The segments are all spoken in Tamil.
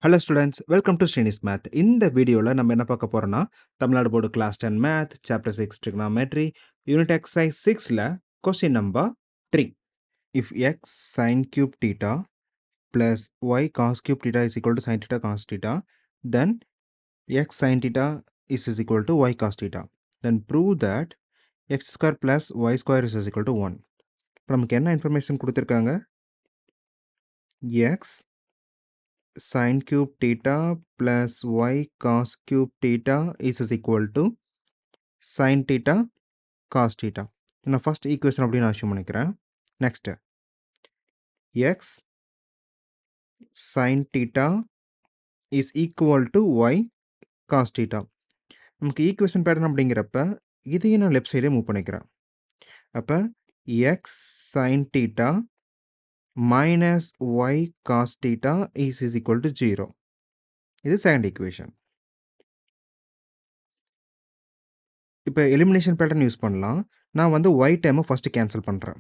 Hello students, welcome to SRINI'S Math. இந்த வீடியோல நம்ம என்ன பார்க்க போறோம்னா, Tamil Nadu board class 10 Math, Chapter 6 Trigonometry, Unit Exercise 6ல question number 3. If x sin cube theta plus y cos cube theta is equal to sin theta cos theta, then x sin theta is equal to y cos theta. Then prove that x square plus y square is equal to 1. இப்போ நமக்கு என்ன இன்ஃபர்மேஷன் கொடுத்துருக்காங்க? x sin cube theta plus y cos cube theta is equal to sin theta cos theta. நான் first equation அப்படி நான் assume பண்ணிக்கிறேன். Next, x sin theta is equal to y cos theta. நமக்கு equation pattern அப்படிங்கிறப்ப இதையும் நான் left side மூவ் பண்ணிக்கிறேன். அப்ப x sin theta minus y cos theta is equal to 0. இது second equation. இப்போ எலிமினேஷன் பேட்டர்ன் யூஸ் பண்ணலாம். நான் வந்து y டேர்மை ஃபர்ஸ்ட் கேன்சல் பண்ணுறேன்.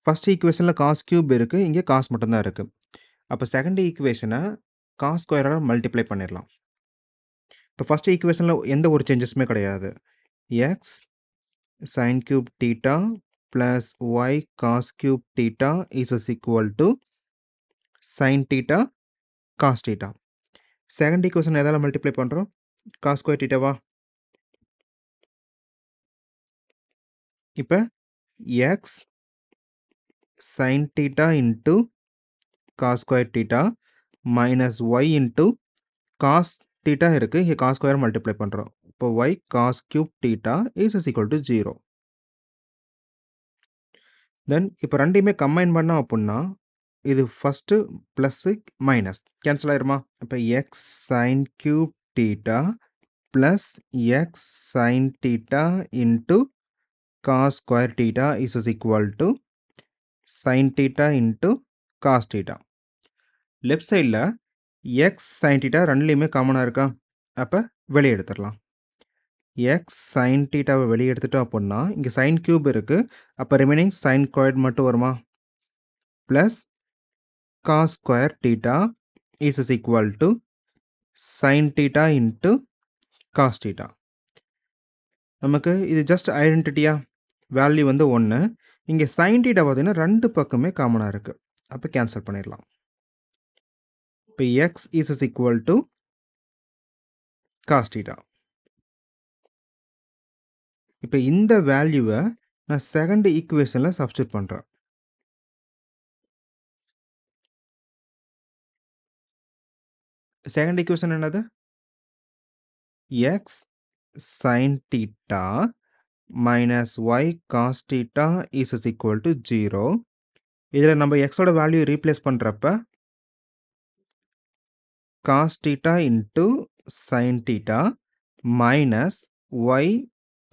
ஃபர்ஸ்ட் ஈக்குவேஷனில் காஸ் கியூப் இருக்குது, இங்கே காஸ் மட்டும்தான் இருக்குது. அப்போ செகண்ட் ஈக்குவேஷனை காஸ் ஸ்கொயரால் மல்டிப்ளை பண்ணிடலாம். இப்போ ஃபர்ஸ்ட் ஈக்குவேஷனில் எந்த ஒரு சேஞ்சஸுமே கிடையாது. X sine cube theta plus Y cos cube theta is equal to sine theta cos theta. Second equation எதால் மல்டிப்ளை பண்ணுறோம்? காஸ் ஸ்கொயர் தீட்டாவா? இப்போ x sin theta into cos square theta minus y into cos theta இருக்கு, இங்கே cos square multiply பண்ணுறோம். இப்போ y cos cube theta is equal to 0. Then இப்போ ரெண்டையுமே கம்பைன் பண்ணோம் அப்படின்னா இது ஃபஸ்ட்டு ப்ளஸ்ஸு மைனஸ் கேன்சல் ஆயிருமா? இப்போ x sin cube theta plus x sin theta into cos square theta is equal to sin theta into cos theta. Left சைடில் x sin theta ரெண்டுலேயுமே காமனாக இருக்கா? அப்போ வெளியே எடுத்துடலாம். x sin thetaவை வெளியே எடுத்துட்டோம் அப்படின்னா இங்கே sin cube இருக்குது, அப்போ ரிமைனிங் sin squared மட்டும் வருமா? Plus cos square theta is equal to sin theta into cos theta. நமக்கு இது ஜஸ்ட் ஐடென்டிட்டியா? வேல்யூ வந்து 1. இங்கே sin theta பார்த்தீங்கன்னா ரெண்டு பக்கமே காமனாக இருக்குது, அப்போ கேன்சல் பண்ணிடலாம். இப்போ x is equal to cos theta. இப்போ இந்த வேல்யூவை நான் செகண்ட் ஈக்குவேஷனில் சப்ஸ்டியூட் பண்ணுறேன். செகண்ட் ஈக்குவேஷன் என்னது? x sin theta minus y cos theta is equal to 0. இதில் நம்ம xோட வேல்யூ ரீப்ளேஸ் பண்ணுறப்ப cos theta into sin theta minus y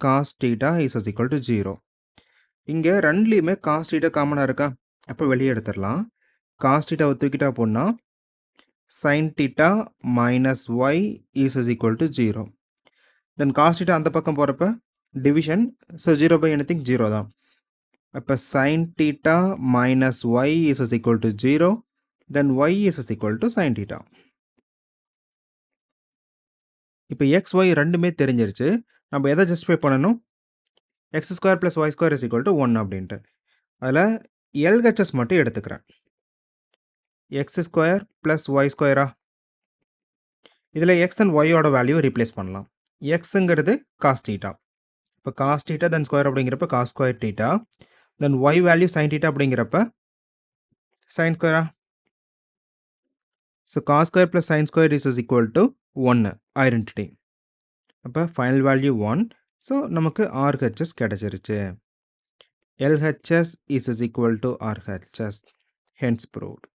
cos theta is equal to 0. இங்கே ரெண்டுலேயுமே cos theta காமனாக இருக்கா? அப்போ வெளியே எடுத்துடலாம். cos theta தூக்கிட்டா போனா sin theta minus y is equal to 0. Then cos theta அந்த பக்கம் போகிறப்ப division, so 0 by anything 0 தான். அப்போ sin theta minus y is equal to 0. Then y is equal to sin theta. இப்போ x y ரெண்டுமே தெரிஞ்சிருச்சு. நம்ம எதை ஜஸ்டிஃபை பண்ணணும்? x square plus y square is equal to 1 அப்படின்ட்டு. அதில் LHS மட்டும் எடுத்துக்கிறேன். x ஸ்கொயர் ப்ளஸ் y ஸ்கொயரா? இதில் x அண்ட் yயோட வேல்யூ ரீப்ளேஸ் பண்ணலாம். xங்கிறது காஸ் தீட்டா, இப்போ காஸ் தீட்டா தென் ஸ்கொயர் அப்படிங்கிறப்ப cos square theta, then y value sine theta அப்படிங்கிறப்ப சைன் ஸ்கொயரா? So cos square plus sine square is equal to 1 identity. அப்போ ஃபைனல் வேல்யூ 1. ஸோ நமக்கு RHS கிடைச்சிருச்சு. LHS is equal to RHS, hence proved.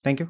Thank you.